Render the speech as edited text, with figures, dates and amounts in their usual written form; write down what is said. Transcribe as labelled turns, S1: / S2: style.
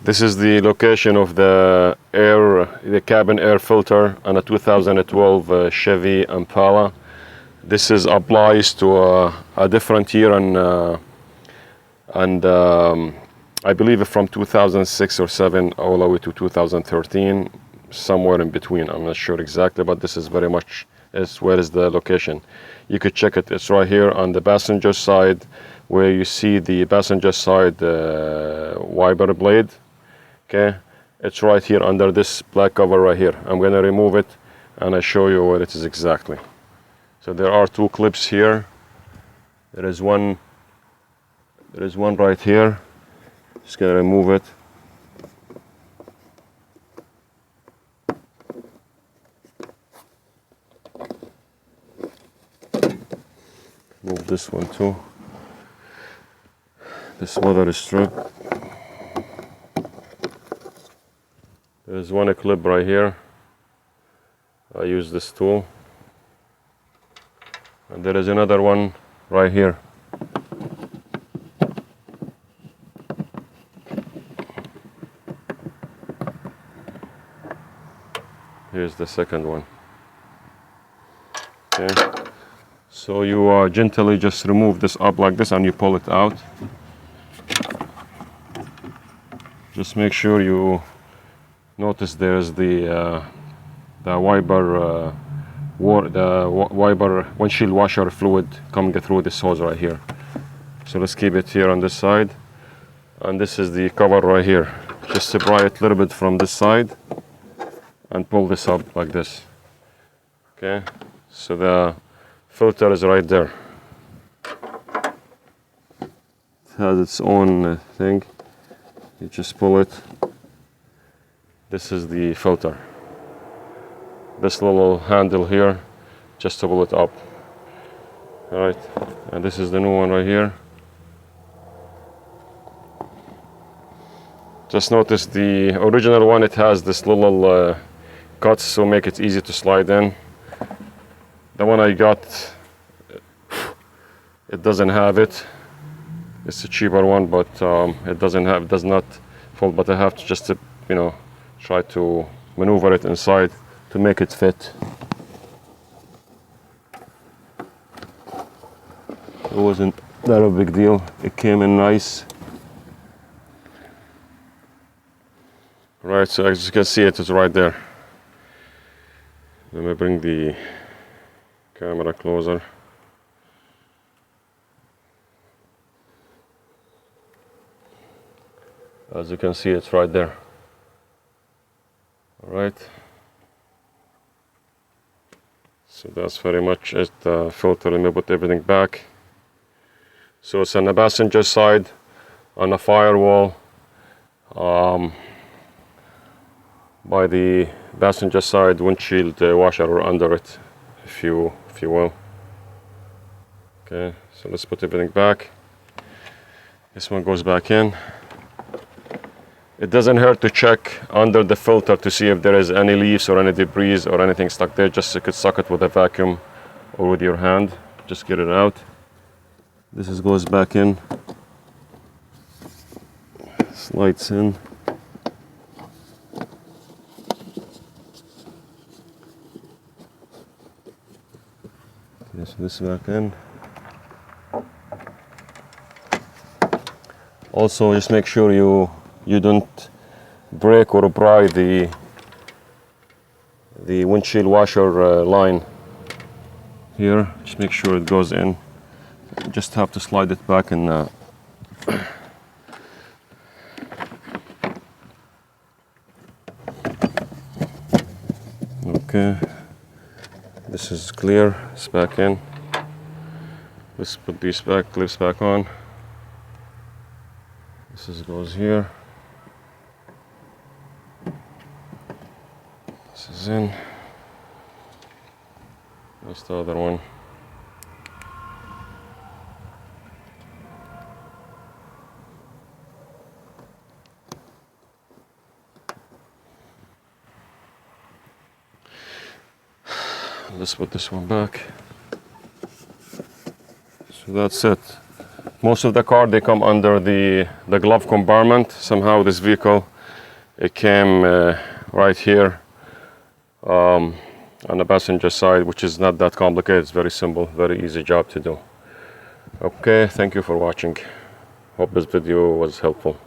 S1: This is the location of the cabin air filter on a 2012 Chevy Impala. This is applies to a different year, and I believe from 2006 or 7 all the way to 2013, somewhere in between. I'm not sure exactly, but this is very much where is the location. You could check it. It's right here on the passenger side, where you see the passenger side wiper blade. Okay, it's right here under this black cover right here. I'm going to remove it and I show you where it is exactly. So there are two clips here. There is one right here. Just going to remove it. Move this one too. This mother strip. There's one clip right here. I use this tool. And there is another one right here. Here's the second one. Okay. So you gently just remove this up like this and you pull it out. Just make sure you notice there's the wiper wiper windshield washer fluid coming through this hose right here. So let's keep it here on this side, and this is the cover right here. Just separate it a little bit from this side and pull this up like this. Okay, so the filter is right there. It has its own thing. You just pull it. This is the filter. This little handle here, just to pull it up. All right, and this is the new one right here. Just notice the original one, it has this little cuts, so make it easy to slide in. The one I got, it doesn't have it. It's a cheaper one, but it does not fold. But I have to just try to maneuver it inside to make it fit. It wasn't that a big deal. It came in nice. Right, so as you can see, it is right there. Let me bring the camera closer. As you can see, it's right there. All right. So that's very much it. Filter. Let me put everything back. So it's on the passenger side, on the firewall, by the passenger side windshield washer, or under it, if you will. Okay. So let's put everything back. This one goes back in. It doesn't hurt to check under the filter to see if there is any leaves or any debris or anything stuck there. Just you could suck it with a vacuum or with your hand. Just get it out. This goes back in. Slides in. This back in. Also, just make sure you don't break or pry the windshield washer line here. Just make sure it goes in. Just have to slide it back and okay, this is clear. It's back in. Let's put these clips back on. This goes here. This is in. That's the other one. Let's put this one back. So that's it. Most of the car, they come under the glove compartment. Somehow this vehicle It came right here on the passenger side, which is not that complicated. It's very simple, very easy job to do. Okay, thank you for watching. Hope this video was helpful.